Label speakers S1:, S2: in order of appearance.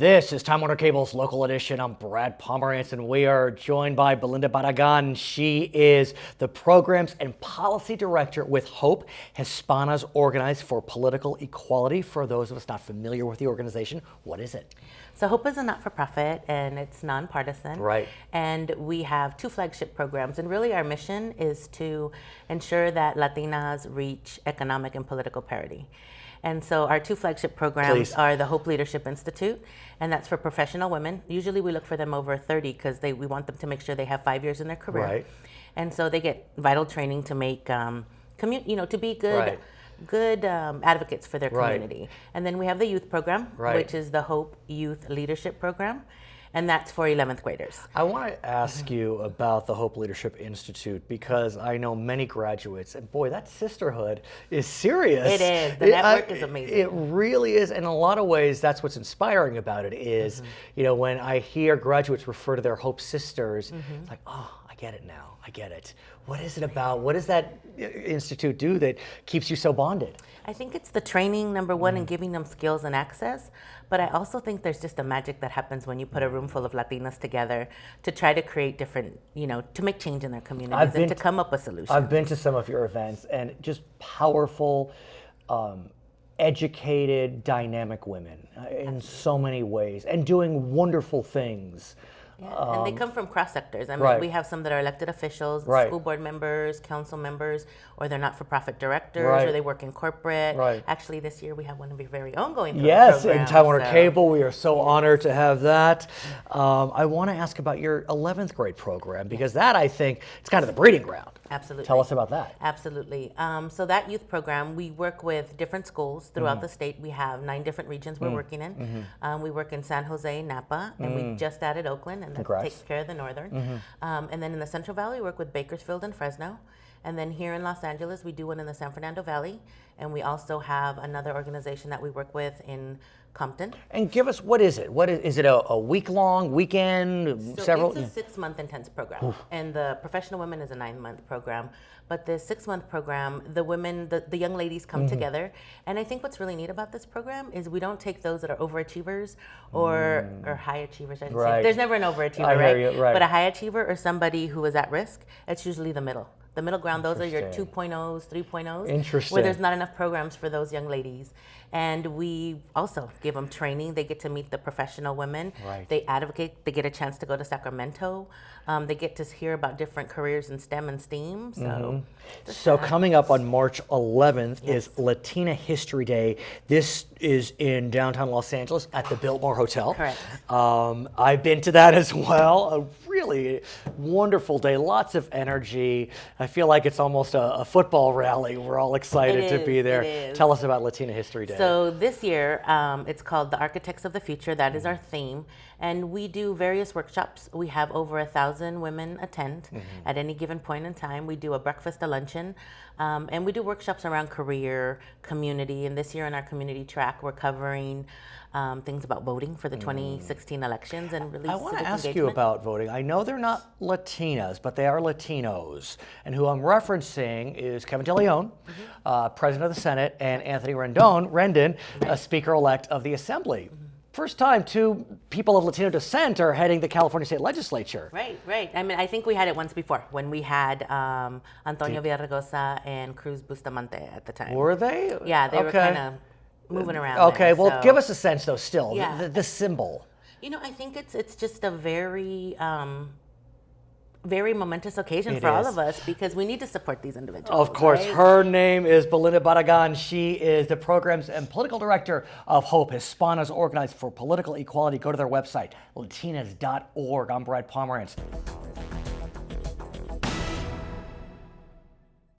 S1: This is Time Warner Cable's Local Edition. I'm Brad Pomerantz, and we are joined by Belinda Barragan. She is the Programs and Policy Director with HOPE, Hispanas Organized for Political Equality. For those of us not familiar with the organization, what is it?
S2: So HOPE is a not-for-profit, and it's nonpartisan.
S1: Right.
S2: And we have two flagship programs, and really our mission is to ensure that Latinas reach economic and political parity. And so our two flagship programs are the HOPE Leadership Institute, and that's for professional women. Usually we look for them over 30 because we want them to make sure they have 5 years in their career.
S1: Right.
S2: And so they get vital training to make, to be good.
S1: Right.
S2: Good advocates for their community. Right. And then we have the youth program, which is the HOPE Youth Leadership Program, and that's for 11th graders.
S1: I want to ask you about the HOPE Leadership Institute because I know many graduates, and boy, that sisterhood is serious.
S2: It is. The network is amazing.
S1: It really is. In a lot of ways, that's what's inspiring about it is, when I hear graduates refer to their HOPE sisters, it's like, oh, I get it now. I get it. What is it about? What does that institute do that keeps you so bonded?
S2: I think it's the training, number one, and giving them skills and access. But I also think there's just a magic that happens when you put a room full of Latinas together to try to create different, to make change in their communities and to come up with solutions.
S1: I've been to some of your events and just powerful, educated, dynamic women in so many ways and doing wonderful things.
S2: Yeah, and they come from cross sectors. I mean, we have some that are elected officials, school board members, council members, or they're not-for-profit directors, or they work in corporate. Actually, this year we have one of your very own going through the program.
S1: In Time Warner Cable, we are so honored to have that. I want to ask about your 11th grade program because that, I think, it's kind of the breeding ground.
S2: Absolutely.
S1: Tell us about that.
S2: Absolutely. So that youth program, we work with different schools throughout the state. We have 9 different regions we're working in. We work in San Jose, Napa, and we just added Oakland, and that takes care of the northern. And then in the Central Valley, we work with Bakersfield and Fresno. And then here in Los Angeles, we do one in the San Fernando Valley. And we also have another organization that we work with in Compton.
S1: And give us, what is it? Is it a week-long, weekend, several?
S2: It's a 6-month intense program. Oof. And the professional women is a 9-month program. But the 6-month program, the women, the young ladies come together. And I think what's really neat about this program is we don't take those that are overachievers or high achievers. I should say. There's never an overachiever, right? But a high achiever or somebody who is at risk, it's usually the middle. The middle ground, those are your 2.0s, 3.0s.
S1: Interesting.
S2: Where there's not enough programs for those young ladies. And we also give them training. They get to meet the professional women. They advocate. They get a chance to go to Sacramento. They get to hear about different careers in STEM and STEAM. So
S1: coming up on March 11th is Latina History Day. This is in downtown Los Angeles at the Biltmore Hotel.
S2: Correct.
S1: I've been to that as well. A really wonderful day. Lots of energy. I feel like it's almost a football rally. We're all excited to be there. Tell us about Latina History Day.
S2: So this year, it's called The Architects of the Future. That is our theme. And we do various workshops. We have over 1,000 women attend at any given point in time. We do a breakfast, a luncheon, and we do workshops around career, community. And this year in our community track, we're covering things about voting for the 2016 elections and really
S1: I want to ask you about voting. I know they're not Latinas, but they are Latinos. And who I'm referencing is Kevin De Leon, President of the Senate, and Anthony Rendon, Speaker-elect of the Assembly. First time 2 people of Latino descent are heading the California State Legislature.
S2: Right. I mean, I think we had it once before when we had Antonio Villaraigosa and Cruz Bustamante at the time.
S1: Were they?
S2: Yeah, they were kind of moving around.
S1: Okay, give us a sense though. Still, the symbol.
S2: I think it's just a very very momentous occasion for all of us because we need to support these individuals.
S1: Of course. Her name is Belinda Barragan. She is the Programs and Political Director of HOPE, Hispanas Organized for Political Equality. Go to their website, latinas.org. I'm Brad Pomerantz.